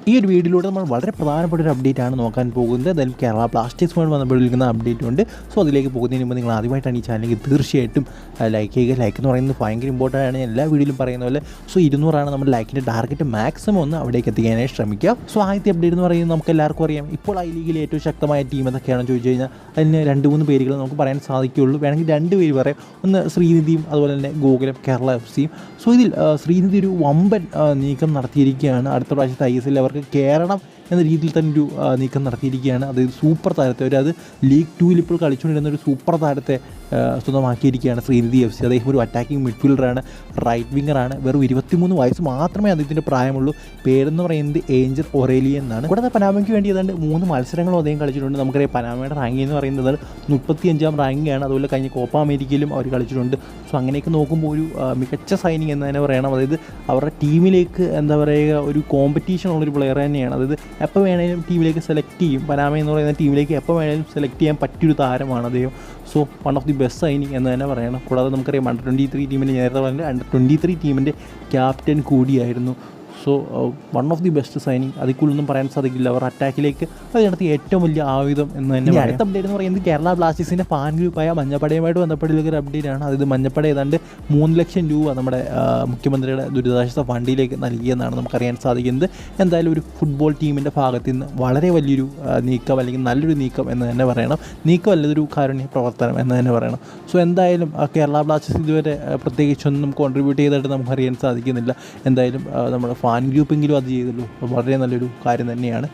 ഈ ഒരു വീഡിയോയിലൂടെ നമ്മൾ വളരെ പ്രധാനപ്പെട്ട ഒരു അപ്ഡേറ്റ് ആണ് നോക്കാൻ പോകുന്നത്. എന്തായാലും കേരള ബ്ലാസ്റ്റേഴ്സുമായി ബന്ധപ്പെട്ടിരിക്കുന്ന അപ്ഡേറ്റ് ഉണ്ട്. സോ അതിലേക്ക് പോകുന്നതിന് മുമ്പ് നിങ്ങൾ ആദ്യമായിട്ടാണ് ഈ ചാനലിൽ തീർച്ചയായിട്ടും ലൈക്ക് ചെയ്യുക. ലൈക്ക് എന്ന് പറയുന്നത് ഭയങ്കര ഇമ്പോർട്ടൻ്റ് ആണ്, എല്ലാ വീഡിയോയിലും പറയുന്ന പോലെ. സോ 200 നമ്മുടെ ലൈക്കിൻ്റെ ടാർഗറ്റ്, മാക്സിമം ഒന്ന് അവിടേക്ക് എത്തിക്കാനായി ശ്രമിക്കുക. സോ ആദ്യത്തെ അപ്ഡേറ്റ് എന്ന് പറയുന്നത് നമുക്ക് എല്ലാവർക്കും അറിയാം, ഇപ്പോൾ ഐ ലീഗിലെ ഏറ്റവും ശക്തമായ ടീം എന്നൊക്കെയാണെന്ന് ചോദിച്ചു കഴിഞ്ഞാൽ അതിന് 2-3 പേരുകൾ നമുക്ക് പറയാൻ സാധിക്കുകയുള്ളൂ. വേണമെങ്കിൽ 2 പേര് പറയാം. ഒന്ന് ശ്രീനിധിയും അതുപോലെ തന്നെ ഗോകുലം കേരള FC-യും. സോ ഇതിൽ ശ്രീനിധി ഒരു വമ്പൻ നീക്കം നടത്തിയിരിക്കുകയാണ്. അടുത്ത പ്രാവശ്യത്തെ ISL അവർക്ക് കയറണം എന്ന രീതിയിൽ തന്നെ ഒരു നീക്കം നടത്തിയിരിക്കുകയാണ്. അത് സൂപ്പർ താരത്തെ, അത് ലീഗ് 2-ൽ ഇപ്പോൾ കളിച്ചുകൊണ്ടിരുന്ന ഒരു സൂപ്പർ താരത്തെ സ്വന്തമാക്കിയിരിക്കുകയാണ് ശ്രീനിധി FC. അദ്ദേഹം ഒരു അറ്റാക്കിംഗ് മിഡ്ഫീൽഡറാണ്, റൈറ്റ് വിങ്ങറാണ്. വെറും 23 വയസ്സ് മാത്രമേ അദ്ദേഹത്തിൻ്റെ പ്രായമുള്ളൂ. പേരെന്ന് പറയുന്നത് ഏഞ്ചൽ ഒറേലിയൻ എന്നാണ്. കൂടാതെ പനാമയ്ക്ക് വേണ്ടി ഏതാണ്ട് 3 മത്സരങ്ങളും അദ്ദേഹം കളിച്ചിട്ടുണ്ട്. നമുക്കറിയാം പനാമയുടെ റാങ്കിങ് എന്ന് പറയുന്നത് 35ാം റാങ്കിങ്ങാണ്. അതുപോലെ കഴിഞ്ഞ കോപ്പ അമേരിക്കയിലും അവർ കളിച്ചിട്ടുണ്ട്. സോ അങ്ങനെയൊക്കെ നോക്കുമ്പോൾ ഒരു മികച്ച സൈനിങ് എന്ന് തന്നെ പറയണം. അതായത് അവരുടെ ടീമിലേക്ക് എന്താ പറയുക, ഒരു കോമ്പറ്റീഷൻ ഉള്ളൊരു പ്ലെയർ തന്നെയാണ്. അതായത് എപ്പോൾ വേണമെങ്കിലും ടീമിലേക്ക് സെലക്ട് ചെയ്യും. പനാമ എന്ന് പറയുന്ന ടീമിലേക്ക് എപ്പോൾ വേണമെങ്കിലും സെലക്ട് ചെയ്യാൻ പറ്റിയൊരു താരമാണ് അദ്ദേഹം. So one of the best signing എന്ന് തന്നെ പറയണം. കൂടാതെ നമുക്കറിയാം Under-23 ടീമിൻ്റെ, നേരത്തെ പറഞ്ഞ Under-23 ടീമിൻ്റെ ക്യാപ്റ്റൻ കൂടിയായിരുന്നു. So one of the best signing, അതിൽ കൂടുതലൊന്നും പറയാൻ സാധിക്കില്ല. അവർ അറ്റാക്കിലേക്ക് അതിനകത്ത് ഏറ്റവും വലിയ ആയുധം എന്ന് തന്നെ. അടുത്ത അപ്ഡേറ്റ് എന്ന് പറയുന്നത് കേരള ബ്ലാസ്റ്റേഴ്സിൻ്റെ ഫാൻ ഗ്രൂപ്പായ മഞ്ഞപ്പടയുമായിട്ട് ബന്ധപ്പെട്ടുള്ള ഒരു അപ്ഡേറ്റ് ആണ്. അതായത് മഞ്ഞപ്പട ഏതാണ്ട് 3 ലക്ഷം രൂപ നമ്മുടെ മുഖ്യമന്ത്രിയുടെ ദുരിതാശ്വാസ ഫണ്ടിലേക്ക് നൽകിയെന്നാണ് നമുക്കറിയാൻ സാധിക്കുന്നത്. എന്തായാലും ഒരു ഫുട്ബോൾ ടീമിൻ്റെ ഭാഗത്ത് നിന്ന് വളരെ വലിയൊരു നീക്കം, അല്ലെങ്കിൽ നല്ലൊരു നീക്കം എന്ന് തന്നെ പറയണം. നീക്കമല്ല, ഇതൊരു കാരുണ്യ പ്രവർത്തനം എന്ന് തന്നെ പറയണം. സോ എന്തായാലും കേരള ബ്ലാസ്റ്റേഴ്സ് ഇതുവരെ പ്രത്യേകിച്ചൊന്നും കോൺട്രിബ്യൂട്ട് ചെയ്തതായിട്ട് നമുക്കറിയാൻ സാധിക്കുന്നില്ല. എന്തായാലും നമ്മുടെ ഫാൻ ഗ്രൂപ്പെങ്കിലും അത് ചെയ്തല്ലോ, വളരെ നല്ലൊരു കാര്യം തന്നെയാണ്.